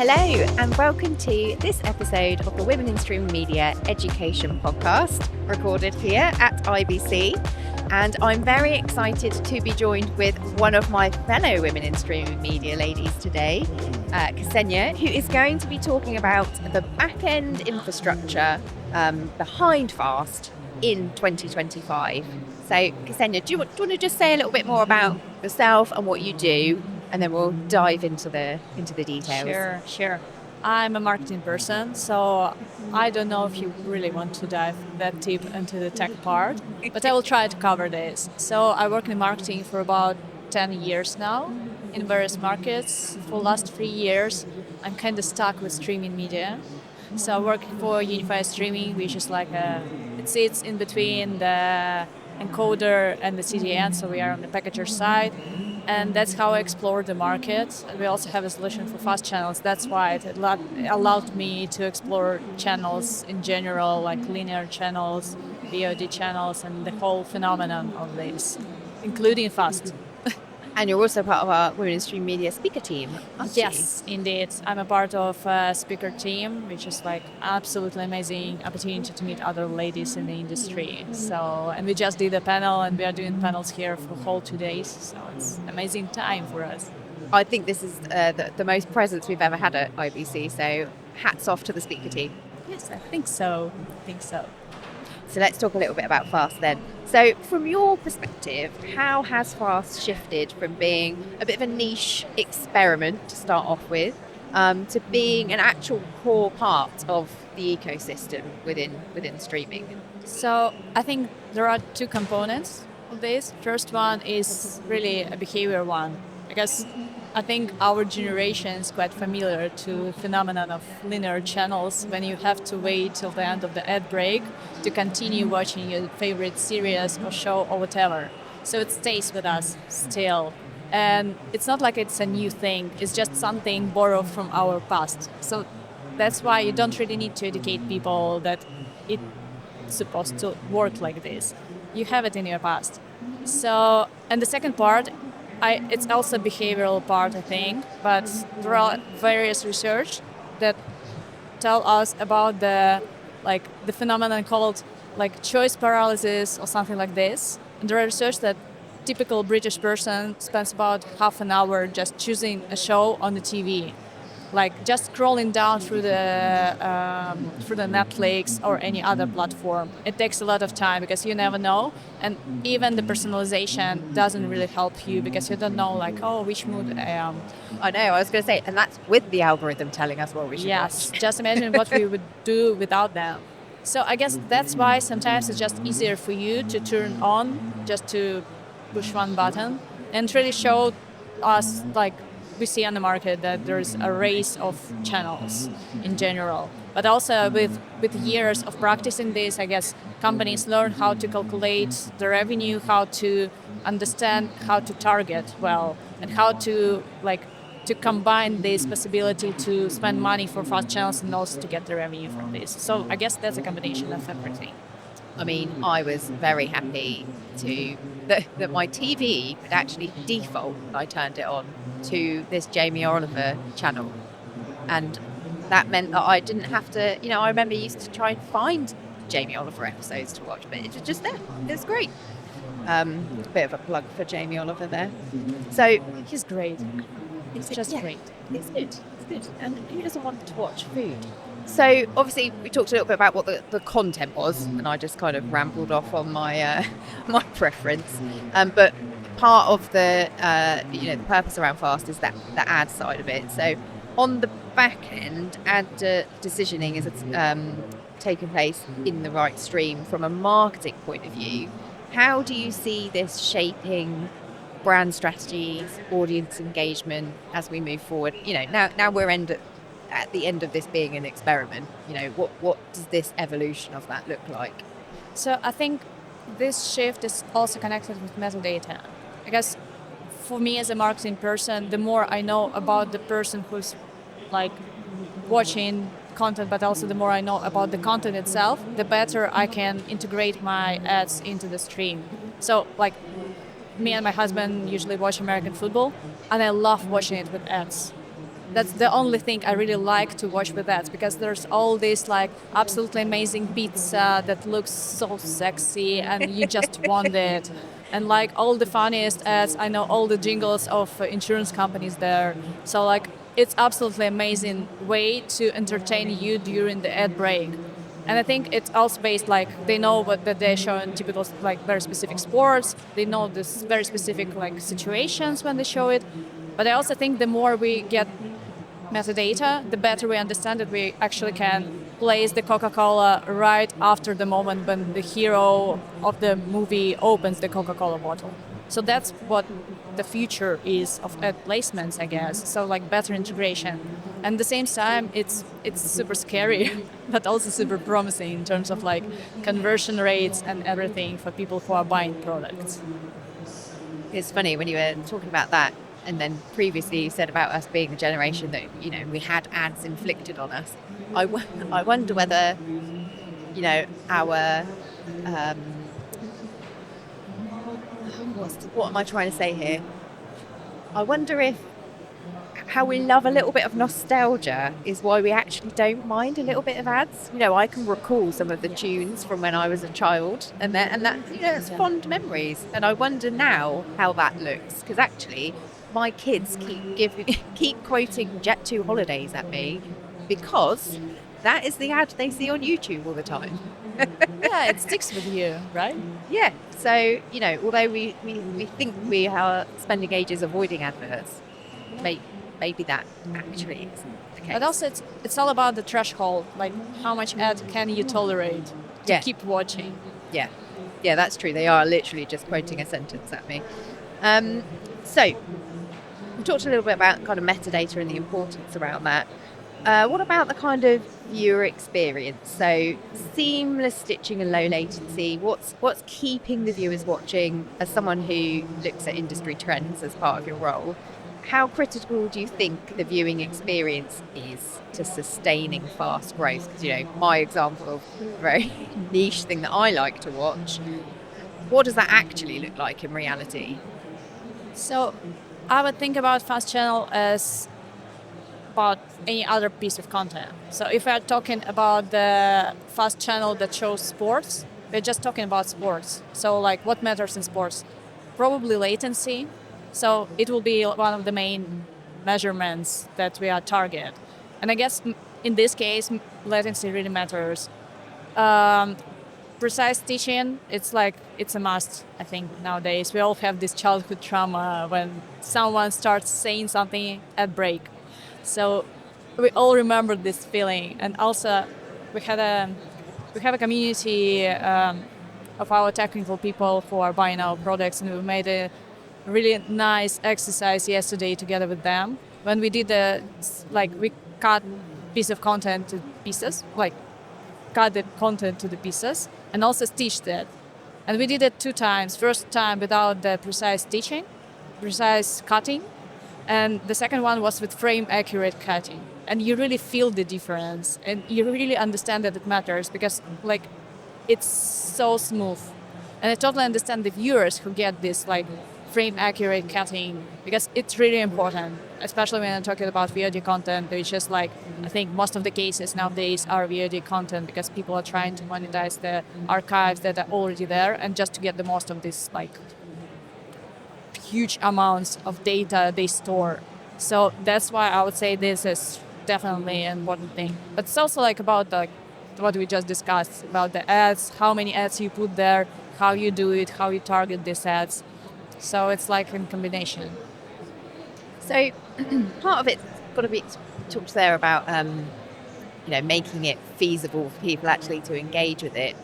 Hello, and welcome to this episode of the Women in Streaming Media Education Podcast, recorded here at IBC. And I'm very excited to be joined with one of my fellow Women in Streaming Media ladies today, Ksenia, who is going to be talking about the back-end infrastructure behind FAST in 2025. So, Ksenia, do you want to just say a little bit more about yourself and what you do? And then we'll dive into the details. Sure. I'm a marketing person, so I don't know if you really want to dive that deep into the tech part, but I will try to cover this. So I work in marketing for about 10 years now in various markets. For the last 3 years, I'm kind of stuck with streaming media. So I work for Unified Streaming, which is it sits in between the encoder and the CDN, so we are on the packager side. And that's how I explore the market. We also have a solution for fast channels. That's why it allowed me to explore channels in general, like linear channels, VOD channels, and the whole phenomenon of this, including fast. And you're also part of our Women in Stream Media speaker team, aren't you? Yes, indeed. I'm a part of a speaker team, which is absolutely amazing opportunity to meet other ladies in the industry. And we just did a panel, and we are doing panels here for the whole 2 days. So it's an amazing time for us. I think this is the most presence we've ever had at IBC. So hats off to the speaker team. Yes, I think so. So let's talk a little bit about FAST then. So from your perspective, how has FAST shifted from being a bit of a niche experiment to start off with to being an actual core part of the ecosystem within streaming? So I think there are two components of this. First one is really a behavior one, because I think our generation is quite familiar to the phenomenon of linear channels when you have to wait till the end of the ad break to continue watching your favorite series or show or whatever. So it stays with us still. And it's not like it's a new thing, it's just something borrowed from our past. So that's why you don't really need to educate people that it's supposed to work like this. You have it in your past. So, and the second part, it's also a behavioral part, I think, but there are various research that tell us about the phenomenon called choice paralysis or something like this. And there are research that typical British person spends about half an hour just choosing a show on the TV, just scrolling down through the Netflix or any other platform. It takes a lot of time because you never know, and even the personalization doesn't really help you because you don't know which mood I am. I know, I was going to say, and that's with the algorithm telling us what we should watch. Just imagine what we would do without them. So I guess that's why sometimes it's just easier for you to turn on, just to push one button, and really show us we see on the market that there's a race of channels in general. But also with years of practicing this, I guess companies learn how to calculate the revenue, how to understand how to target well, and how to combine this possibility to spend money for fast channels and also to get the revenue from this. So I guess that's a combination of everything. I mean, I was very happy that my TV could actually default when I turned it on to this Jamie Oliver channel. And that meant that I didn't have to, I remember I used to try and find Jamie Oliver episodes to watch, but it was just there. It was great. A bit of a plug for Jamie Oliver there. So he's great. It's just great. It's good. And who doesn't want to watch food? So obviously we talked a little bit about what the content was, and I just kind of rambled off on my my preference. But part of the the purpose around FAST is the ad side of it. So on the back end, ad decisioning is taking place in the right stream from a marketing point of view. How do you see this shaping brand strategies, audience engagement as we move forward? Now we're at the end of this being an experiment. What does this evolution of that look like? So I think this shift is also connected with metadata. Because for me as a marketing person, the more I know about the person who's watching content, but also the more I know about the content itself, the better I can integrate my ads into the stream. So me and my husband usually watch American football, and I love watching it with ads. that's the only thing I really like to watch with ads, because there's all this like absolutely amazing pizza that looks so sexy and you just want it. And like all the funniest ads, I know all the jingles of insurance companies there. So like it's absolutely amazing way to entertain you during the ad break. And I think it's also based like they know what that they show in typical like very specific sports. They know this very specific like situations when they show it. But I also think the more we get metadata, the better we understand that we actually can place the Coca-Cola right after the moment when the hero of the movie opens the Coca-Cola bottle. So that's what the future is of ad placements, I guess. So like better integration. And at the same time, it's super scary, but also super promising in terms of like conversion rates and everything for people who are buying products. It's funny when you were talking about that, and then previously you said about us being the generation that, we had ads inflicted on us. I wonder whether, our, what am I trying to say here? I wonder if how we love a little bit of nostalgia is why we actually don't mind a little bit of ads. I can recall some of the tunes from when I was a child, and that it's fond memories. And I wonder now how that looks, because actually, my kids keep quoting Jet2 holidays at me, because that is the ad they see on YouTube all the time. Yeah, it sticks with you, right? Yeah. So although we think we are spending ages avoiding adverts, maybe that actually isn't the case. But also, it's all about the threshold, like how much ad can you tolerate to Yeah. keep watching. Yeah, that's true. They are literally just quoting a sentence at me. So we talked a little bit about kind of metadata and the importance around that. What about the kind of viewer experience? So seamless stitching and low latency. What's keeping the viewers watching? As someone who looks at industry trends as part of your role, how critical do you think the viewing experience is to sustaining fast growth? Because my example of a very niche thing that I like to watch. What does that actually look like in reality? So I would think about fast channel as about any other piece of content. So if we're talking about the fast channel that shows sports, we're just talking about sports. So like what matters in sports? Probably latency. So it will be one of the main measurements that we are target. And I guess in this case, latency really matters. Precise teaching, it's a must, I think, nowadays. We all have this childhood trauma when someone starts saying something at break. So we all remember this feeling. And also we have a community of our technical people who are buying our products, and we made a really nice exercise yesterday together with them when we did we cut piece of content to pieces, like cut the content to the pieces and also stitched it. And we did it 2 times. First time without the precise cutting, and the second one was with frame accurate cutting. And you really feel the difference, and you really understand that it matters, because like it's so smooth. And I totally understand the viewers who get this like frame accurate cutting, because it's really important, especially when I'm talking about VOD content, which is like, I think most of the cases nowadays are VOD content, because people are trying to monetize the archives that are already there and just to get the most of this like huge amounts of data they store. So that's why I would say this is definitely an important thing. But it's also like about what we just discussed about the ads, how many ads you put there, how you do it, how you target these ads. So it's like in combination. So part of it's got to be talked there about making it feasible for people actually to engage with it.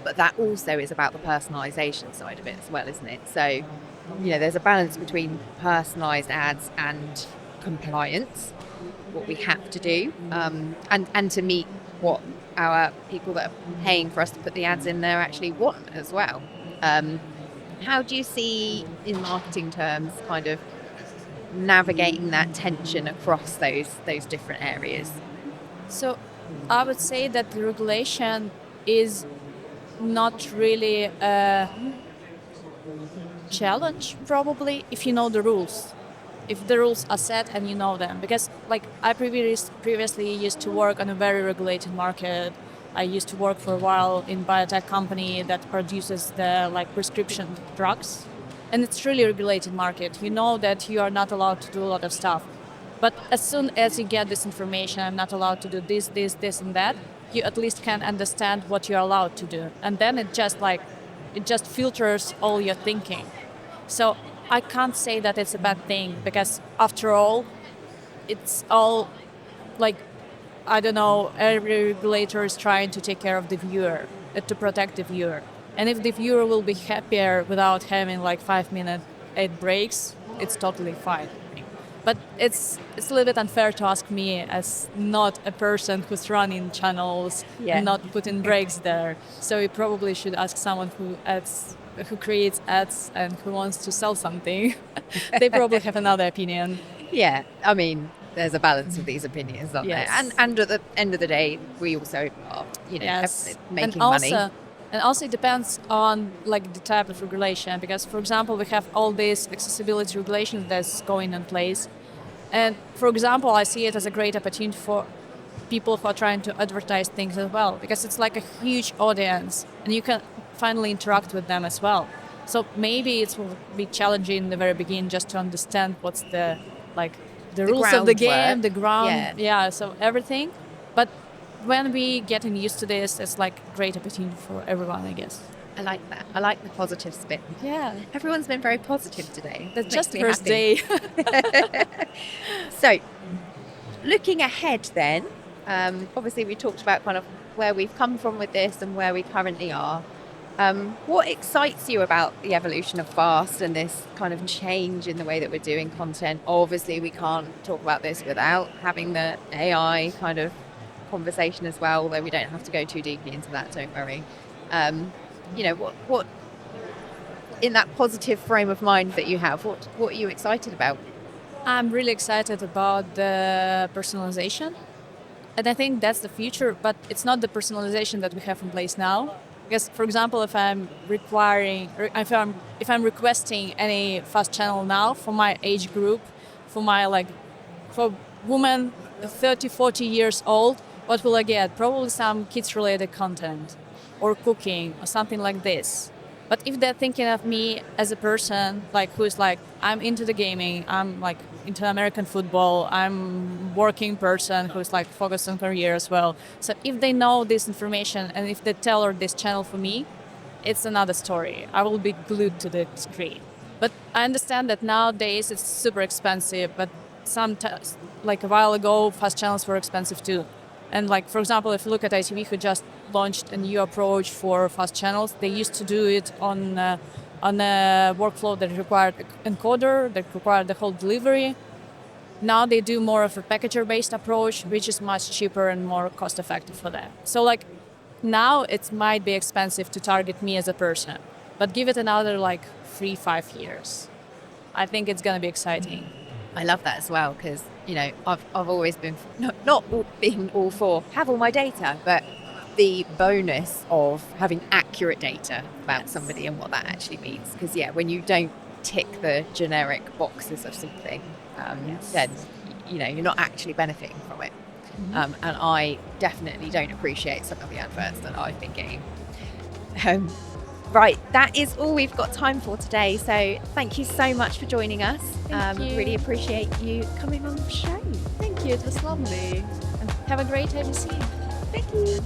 But that also is about the personalisation side of it as well, isn't it? So, there's a balance between personalised ads and compliance, what we have to do, and to meet what our people that are paying for us to put the ads in there actually want as well. How do you see, in marketing terms, kind of navigating that tension across those different areas? So I would say that the regulation is not really a challenge, probably, if you know the rules. if the rules are set and you know them. Because like I previously used to work on a very regulated market. I used to work for a while in biotech company that produces the like prescription drugs, and it's really regulated market. You know that you are not allowed to do a lot of stuff, but as soon as you get this information, I'm not allowed to do this, and that. You at least can understand what you're allowed to do, and then it just filters all your thinking. So I can't say that it's a bad thing because after all, it's all like, I don't know, every regulator is trying to take care of the viewer, to protect the viewer. And if the viewer will be happier without having like 5 minute ad breaks, it's totally fine. But it's a little bit unfair to ask me as not a person who's running channels and not putting breaks there. So you probably should ask someone who creates ads and who wants to sell something. They probably have another opinion. Yeah, I mean, there's a balance of these opinions, aren't Yes. there? And at the end of the day, we also are, Yes. making and also, money. And also it depends on like the type of regulation, because for example we have all these accessibility regulations that's going in place, and for example I see it as a great opportunity for people who are trying to advertise things as well, because it's like a huge audience and you can finally interact with them as well. So maybe it will be challenging in the very beginning just to understand what's the rules of the game, groundwork. the ground, so everything. But when we getting used to this, it's like a great opportunity for everyone, I guess. I like that. I like the positive spin. Yeah, Everyone's been very positive today. that's Makes just me first happy. day. So, looking ahead then, obviously we talked about kind of where we've come from with this and where we currently are. What excites you about the evolution of FAST and this kind of change in the way that we're doing content? Obviously, we can't talk about this without having the AI kind of conversation as well, although we don't have to go too deeply into that, don't worry. What in that positive frame of mind that you have, what are you excited about? I'm really excited about the personalization, and I think that's the future. But it's not the personalization that we have in place now. Because, for example, if I'm requesting any fast channel now for my age group, for women 30, 40 years old, what will I get? Probably some kids-related content, or cooking, or something like this. But if they're thinking of me as a person, who's I'm into the gaming, I'm into American football, I'm working person who's focused on career as well. So if they know this information and if they tailor this channel for me, it's another story. I will be glued to the screen. But I understand that nowadays it's super expensive, but a while ago, fast channels were expensive too. And for example, if you look at ITV, who just launched a new approach for fast channels, they used to do it on a workflow that required an encoder, that required the whole delivery. Now they do more of a packager-based approach, which is much cheaper and more cost-effective for them. So now it might be expensive to target me as a person, but give it another 3-5 years. I think it's going to be exciting. I love that as well, because I've always been not being all for have all my data, but the bonus of having accurate data about somebody and what that actually means. Because when you don't tick the generic boxes of something, then you're not actually benefiting from it. And I definitely don't appreciate some of the adverts that I've been getting. Right, that is all we've got time for today. So thank you so much for joining us. Thank you. Really appreciate you coming on the show. Thank you. It was lovely. And have a great ABC. Thank you.